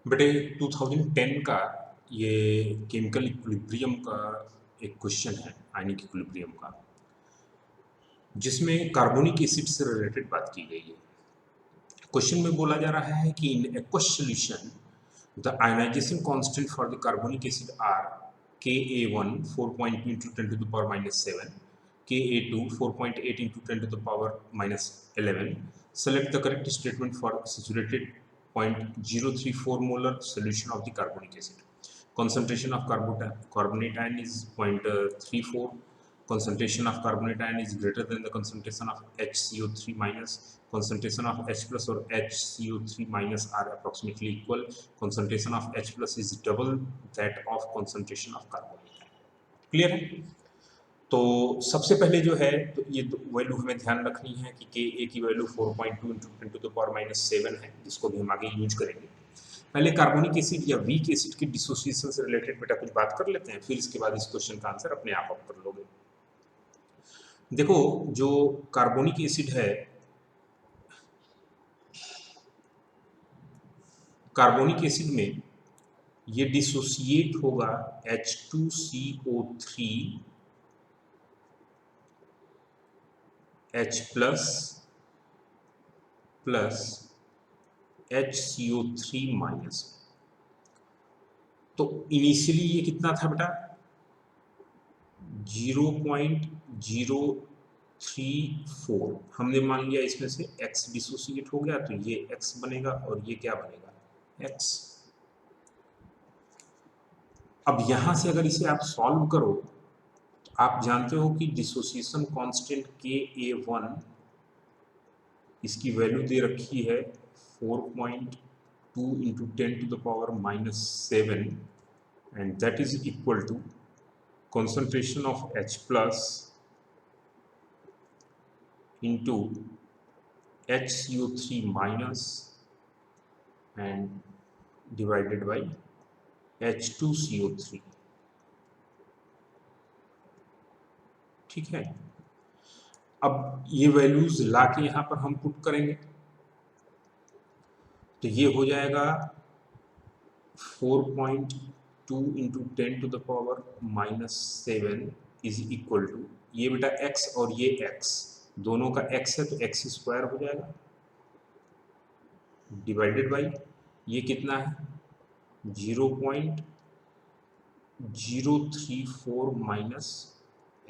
बेटे 2010 का ये केमिकल इक्विलिब्रियम का एक क्वेश्चन है, आयनिक इक्विलिब्रियम का, जिसमें कार्बोनिक एसिड से रिलेटेड बात की गई है। क्वेश्चन में बोला जा रहा है कि in aqueous solution the ionization constant for the carbonic acid are Ka1 4.2 into 10 to the power minus 7, Ka2 4.8 into 10 to the power minus 11. Select the correct statement for saturated 0.034 molar solution of the carbonic acid. Concentration of carbonate ion is 0.34. Concentration of carbonate ion is greater than the concentration of HCO3 minus. Concentration of H plus or HCO3 minus are approximately equal. Concentration of H plus is double that of concentration of carbonate ion. Clear है? तो सबसे पहले जो है तो ये value हमें ध्यान रखनी है कि Ka की value 4.2 into 10 to the power minus 7 है, जिसको भी हम आगे यूज करेंगे। पहले कार्बोनिक एसिड या वीक एसिड के डिसोसिएशन से रिलेटेड बेटा कुछ बात कर लेते हैं, फिर इसके बाद इस क्वेश्चन का आंसर अपने आप कर लोगे। देखो, जो कार्बोनिक एसिड है, कार्बोनिक एसिड में ये डिसोसिएट होगा H2CO3 H plus plus HCO3 minus. तो इनिशियली ये कितना था बेटा? 0.034। हमने मान लिया इसमें से x डिसोसिएट हो गया, तो ये x बनेगा और ये क्या बनेगा? x। अब यहां से अगर इसे आप सॉल्व करो तो आप जानते हो कि डिसोसिएशन कांस्टेंट Ka1 इसकी वैल्यू दे रखी है 4.2 into 10 to the power minus 7, and that is equal to concentration of H plus into HCO3 minus and divided by H2CO3। ठीक है, अब ये वैल्यूज लाके यहां पर हम पुट करेंगे तो ये हो जाएगा 4.2 into 10 to the power minus 7 is equal to, ये बेटा x और ये x दोनों का x है तो x स्क्वायर हो जाएगा, डिवाइडेड बाई ये कितना है 0.034 माइनस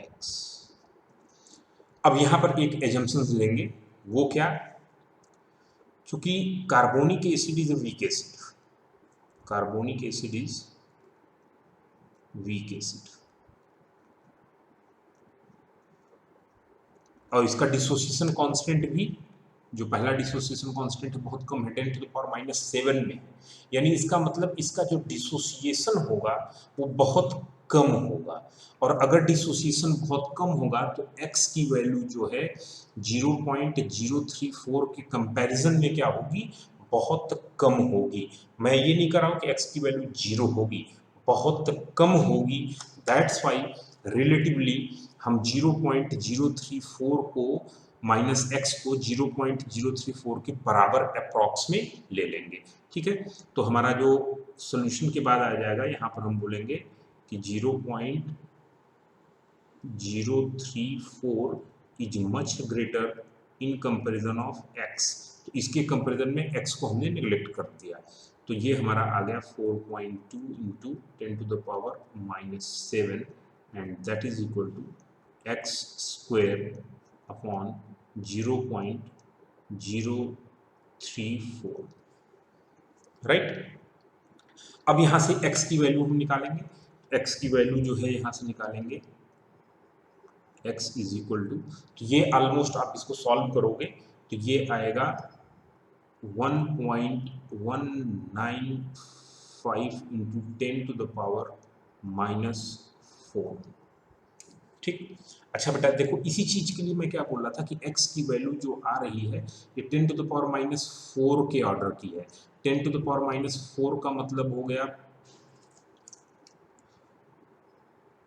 x। अब यहां पर एक एजम्पशन लेंगे, वो क्या? क्योंकि carbonic acid is a weak acid, carbonic acid is weak acid, और इसका डिसोसिएशन कांस्टेंट भी, जो पहला डिसोसिएशन कांस्टेंट है, बहुत कम है, 10 to the power minus 7 में। यानी इसका मतलब इसका जो डिसोसिएशन होगा वो बहुत कम होगा, और अगर डिसोसिएशन बहुत कम होगा तो x की वैल्यू जो है 0.034 के कंपैरिजन में क्या होगी? बहुत कम होगी। मैं ये नहीं कर रहा हूं कि x की वैल्यू 0 होगी, बहुत कम होगी। दैट्स वाई रिलेटिवली हम 0.034 को माइनस x को 0.034 के बराबर अप्रॉक्स में ले लेंगे। ठीक है, तो हमारा जो सॉल्यूशन के बाद आ जाएगा, यहाँ पर हम बोलेंगे कि 0.034 is much greater in comparison of x। तो इसके कंपैरिजन में x को हमने निगलेक्ट कर दिया, तो ये हमारा आ गया 4.2 into 10 to the power minus 7, and that is equal to x square upon 0.034। Right, अब यहां से x की वैल्यू हम निकालेंगे, x की वैल्यू जो है यहां से निकालेंगे x इज इक्वल टू, तो ये ऑलमोस्ट आप इसको सॉल्व करोगे तो ये आएगा 1.195 into 10 to the power minus 4। ठीक, अच्छा बेटा देखो, इसी चीज के लिए मैं क्या बोल रहा था कि x की वैल्यू जो आ रही है ये 10 to the power minus 4 के ऑर्डर की है। 10 to the power minus 4 का मतलब हो गया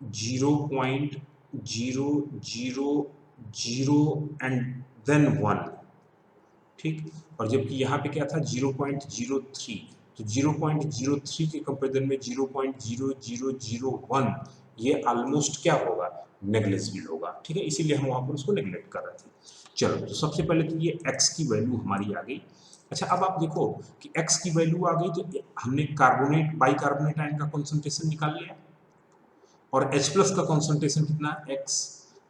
0.000 एंड देन 1। ठीक, और जबकि यहाँ पे क्या था 0.03, तो 0.03 के कंपेरिजन में 0.0001 ये ऑलमोस्ट क्या होगा, नेग्लिजिबल होगा। ठीक है, इसीलिए हम वहां पर उसको नेग्लेक्ट कर रहे थे। चलो, तो सबसे पहले तो ये x की वैल्यू हमारी आ गई। अच्छा, अब आप देखो कि x की वैल्यू आ गई तो हमने कार्बोनेट बाइकार्बोनेट आयन का कॉन्सेंट्रेशन निकाल लिया और H प्लस का कॉन्सेंट्रेशन कितना, x।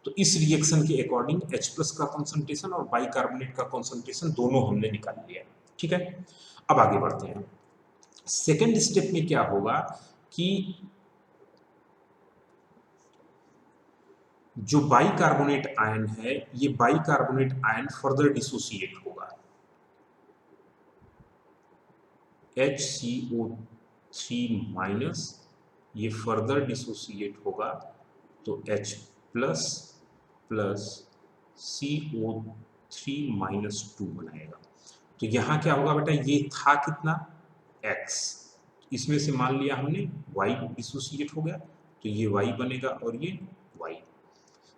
तो इस रिएक्शन के अकॉर्डिंग H प्लस का कॉन्सेंट्रेशन और बाइकार्बोनेट का कॉन्सेंट्रेशन दोनों हमने निकाल लिया। ठीक है, अब आगे बढ़ते हैं। सेकेंड स्टेप में क्या होगा कि जो बाइकार्बोनेट आयन है, ये बाइकार्बोनेट आयन फर्दर डिसोसिएट होगा, HCO3 माइनस, ये फर्दर डिसोसिएट होगा तो H plus plus CO3 minus 2 बनाएगा। तो यहाँ क्या होगा बेटा, ये था कितना, x, इसमें से मान लिया हमने y डिसोसिएट हो गया तो ये y बनेगा और ये y।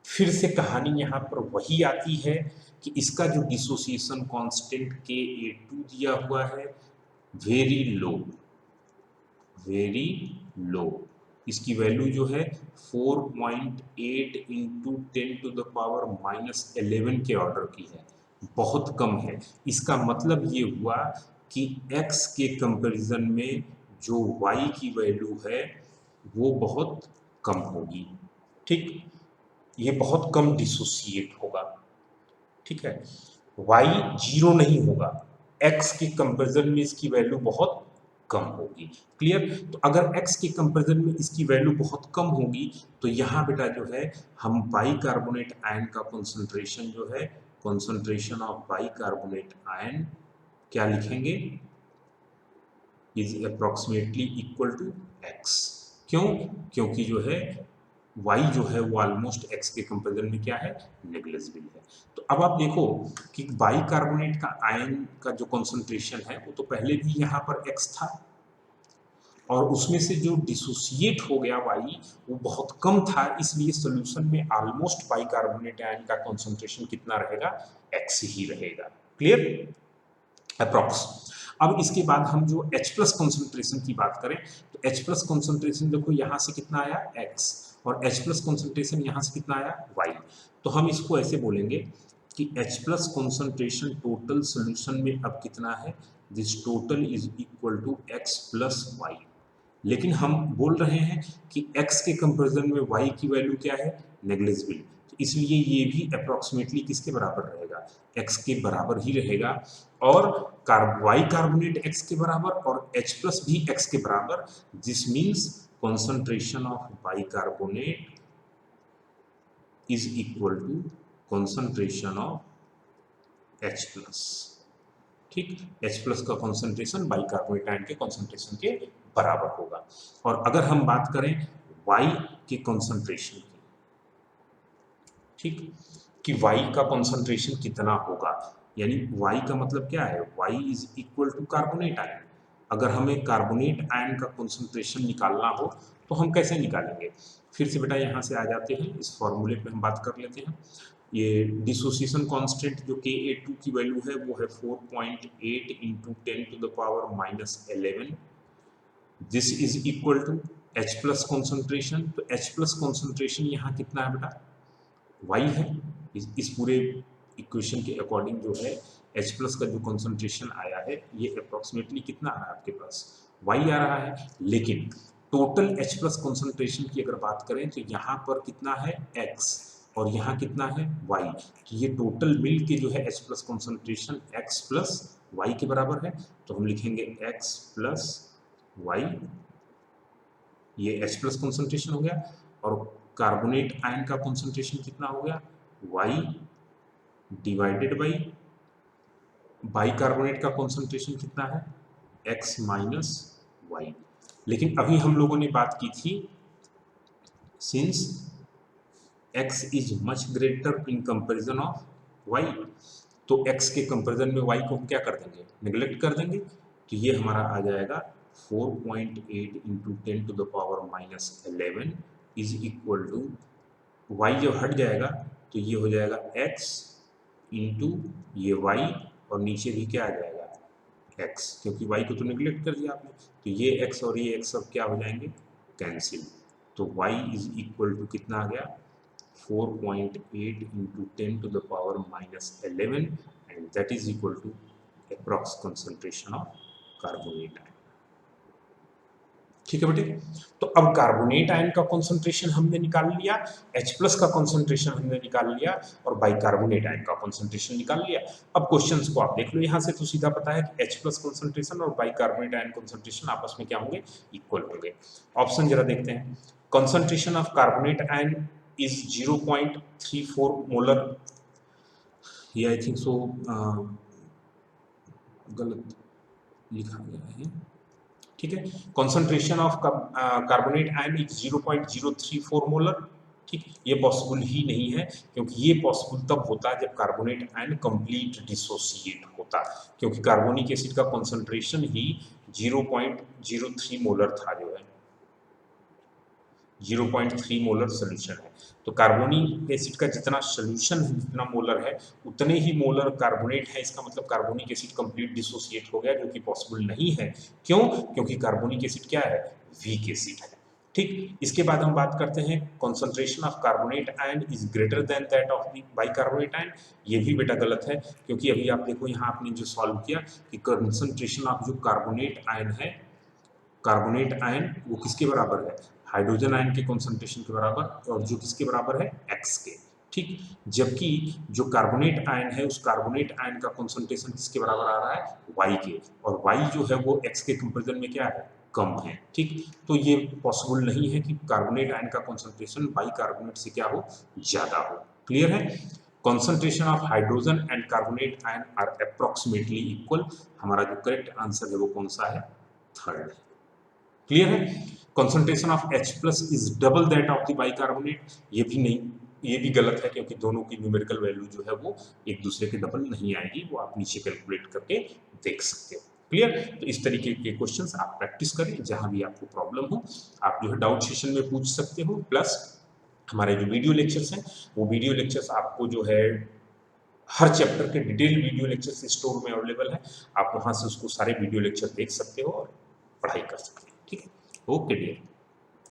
फिर से कहानी यहाँ पर वही आती है कि इसका जो डिसोसिएशन कांस्टेंट Ka2 दिया हुआ है, वेरी लो, वेरी लो, इसकी वैल्यू जो है 4.8 इंटू 10⁻⁻11 के ऑर्डर की है, बहुत कम है। इसका मतलब ये हुआ कि x के कंपैरिजन में जो y की वैल्यू है वो बहुत कम होगी। ठीक, ये बहुत कम डिसोसिएट होगा। ठीक है, y जीरो नहीं होगा, x के कंपैरिजन में इसकी वैल्यू बहुत कम होगी। क्लियर? तो अगर x के कंपैरिजन में इसकी वैल्यू बहुत कम होगी तो यहाँ बेटा जो है हम बाइकार्बोनेट आयन का कॉन्सेंट्रेशन जो है, कॉन्सेंट्रेशन ऑफ बाइकार्बोनेट आयन क्या लिखेंगे, is approximately equal to x। क्यों? क्योंकि जो है y जो है वो ऑलमोस्ट x के कंपैरिजन में क्या है, नेग्लिजिबल है। तो अब आप देखो कि बाइकार्बोनेट का आयन का जो कॉन्सेंट्रेशन है वो तो पहले भी यहाँ पर x था और उसमें से जो डिसोसिएट हो गया y वो बहुत कम था, इसलिए सॉल्यूशन में ऑलमोस्ट बाइकार्बोनेट आयन का कॉन्सेंट्रेशन कितना रहेगा, x ही रहेगा। क्लियर? अप्रॉक्स। अब इसके बाद हम जो H प्लस कॉन्सेंट्रेशन की बात करें तो H प्लस कॉन्सेंट्रेशन देखो यहाँ से कितना आया, x, और H प्लस कॉन्सेंट्रेशन यहाँ से कितना आया, y। तो हम इसको ऐसे बोलेंगे कि H plus concentration total solution में अब कितना है, this total is equal to x plus Y. लेकिन हम बोल रहे हैं कि x के कंपैरिजन में y की वैल्यू क्या है, नेग्लिजिबल, तो इसलिए ये भी अप्रोक्सीमेटली किसके बराबर रहेगा, x के बराबर ही रहेगा। और बाइकार्बोनेट x के बराबर और H प्लस भी x के बराबर, this means concentration of bicarbonate is equal to concentration of H plus। ठीक, H प्लस का कॉन्सेंट्रेशन बाइकार्बोनेट आयन के कॉन्सेंट्रेशन के बराबर होगा। और अगर हम बात करें Y के कॉन्सेंट्रेशन की, ठीक, कि Y का कॉन्सेंट्रेशन कितना होगा, यानी Y का मतलब क्या है, Y is equal to carbonate ion. अगर हमें कार्बोनेट आयन का कॉन्सेंट्रेशन निकालना हो तो हम कैसे निकालेंगे, फिर से बेटा यहाँ से आ जाते हैं, इस फॉर्मूले पे हम बात कर लेते हैं। ये डिसोसिएशन कांस्टेंट जो Ka2 की वैल्यू है वो है 4.8 into 10⁻⁻11। This is equal to H plus concentration. तो H प्लस कॉन्सेंट्रेशन यहाँ कितना है बेटा, y है। इस पूरे इक्वेशन के अकॉर्डिंग जो है H प्लस का जो कॉन्सेंट्रेशन आया है ये अप्रोक्सीमेटली कितना आ रहा है आपके पास, y आ रहा है। लेकिन टोटल H प्लस कॉन्सेंट्रेशन की अगर बात करें तो यहाँ पर कितना है, x, और यहाँ कितना है, y। तो ये टोटल मिल के जो है H plus concentration x plus y के बराबर है। तो हम लिखेंगे x प्लस y, ये H प्लस कॉन्सेंट्रेशन हो गया। और कार्बोनेट आयन का कॉन्सेंट्रेशन कितना हो गया, y डिवाइडेड बाई बाइकार्बोनेट का कॉन्सेंट्रेशन कितना है, x माइनस वाई। लेकिन अभी हम लोगों ने बात की थी since x is much greater in comparison of y, तो x के कंपैरिजन में y को हम क्या कर देंगे, नेग्लेक्ट कर देंगे। तो ये हमारा आ जाएगा 4.8 into 10⁻⁻11 is equal to, y जब हट जाएगा तो ये हो जाएगा x इंटू ये y, और नीचे भी क्या आ जाएगा, x, क्योंकि y को तो निगलेक्ट कर दिया आपने, तो ये x और ये x सब क्या हो जाएंगे, कैंसिल। तो y इज इक्वल टू कितना आ गया, 4.8 into 10 to the power -11 and that is equal to approx concentration of carbonate ion। ठीक है बेटे, तो अब कार्बोनेट आयन का कॉन्सेंट्रेशन हमने निकाल लिया, H+ का कॉन्सेंट्रेशन हमने निकाल लिया और बाइकार्बोनेट आयन का कॉन्सेंट्रेशन निकाल लिया। अब क्वेश्चंस को आप देख लो, यहाँ से तो सीधा पता है कि H+ कॉन्सेंट्रेशन और बाइकार्बोनेट आयन कॉन्सेंट्रेशन आपस में क्या होंगे, इक्वल होंगे। ऑप्शन जरा देखते हैं। Concentration of carbonate ion is 0.34 molar, ये आई थिंक सो गलत लिखा गया है, ठीक है। Concentration of carbonate ion is 0.034 molar, ठीक, ये पॉसिबल ही नहीं है, क्योंकि ये पॉसिबल तब होता है जब कार्बोनेट आयन कंप्लीट डिसोसिएट होता, क्योंकि कार्बोनिक एसिड का कॉन्सेंट्रेशन ही 0.03 मोलर था, जो है 0.3 मोलर सोल्यूशन है। तो कार्बोनिक एसिड का जितना सोल्यूशन है, जितना मोलर है, उतने ही मोलर कार्बोनेट है। इसका मतलब कार्बोनिक एसिड कंप्लीट डिसोसिएट हो गया, जो कि पॉसिबल नहीं है। क्यों? क्योंकि कार्बोनिक एसिड क्या है, वीक एसिड है। ठीक, इसके बाद हम बात करते हैं concentration of carbonate ion is greater than that of the bicarbonate ion. ये भी बेटा गलत है, क्योंकि अभी आप देखो यहाँ आपने जो सॉल्व किया कि कॉन्सेंट्रेशन ऑफ जो कार्बोनेट आयन है, कार्बोनेट आयन वो किसके बराबर है, हाइड्रोजन आयन के कॉन्सेंट्रेशन के बराबर, और जो किसके बराबर है, x के। ठीक, जबकि जो कार्बोनेट आयन है, उस कार्बोनेट आयन का कॉन्सेंट्रेशन किसके बराबर आ रहा है, y के, और y जो है वो x के कंपेरिजन में क्या है, कम है। ठीक, तो ये पॉसिबल नहीं है कि कार्बोनेट आयन का कॉन्सेंट्रेशन बाइकार्बोनेट से क्या हो, ज्यादा हो। क्लियर है? Concentration of hydrogen and carbonate ion are approximately equal. हमारा जो करेक्ट आंसर है वो कौन सा है, थर्ड है। क्लियर है? Concentration of H+ is double that of the bicarbonate, ये भी नहीं, ये भी गलत है, क्योंकि दोनों की न्यूमेरिकल वैल्यू जो है वो एक दूसरे के डबल नहीं आएगी, वो आप नीचे कैलकुलेट करके देख सकते हो। क्लियर? तो इस तरीके के क्वेश्चंस आप प्रैक्टिस करें, जहां भी आपको प्रॉब्लम हो आप जो है डाउट सेशन में पूछ सकते हो। प्लस हमारे जो वीडियो लेक्चर्स हैं, वो वीडियो लेक्चर्स आपको जो है हर चैप्टर के डिटेल वीडियो लेक्चर्स स्टोर में अवेलेबल है, आप वहां से उसको सारे वीडियो लेक्चर देख सकते हो और पढ़ाई कर सकते हो। ठीक है, ओके डियर।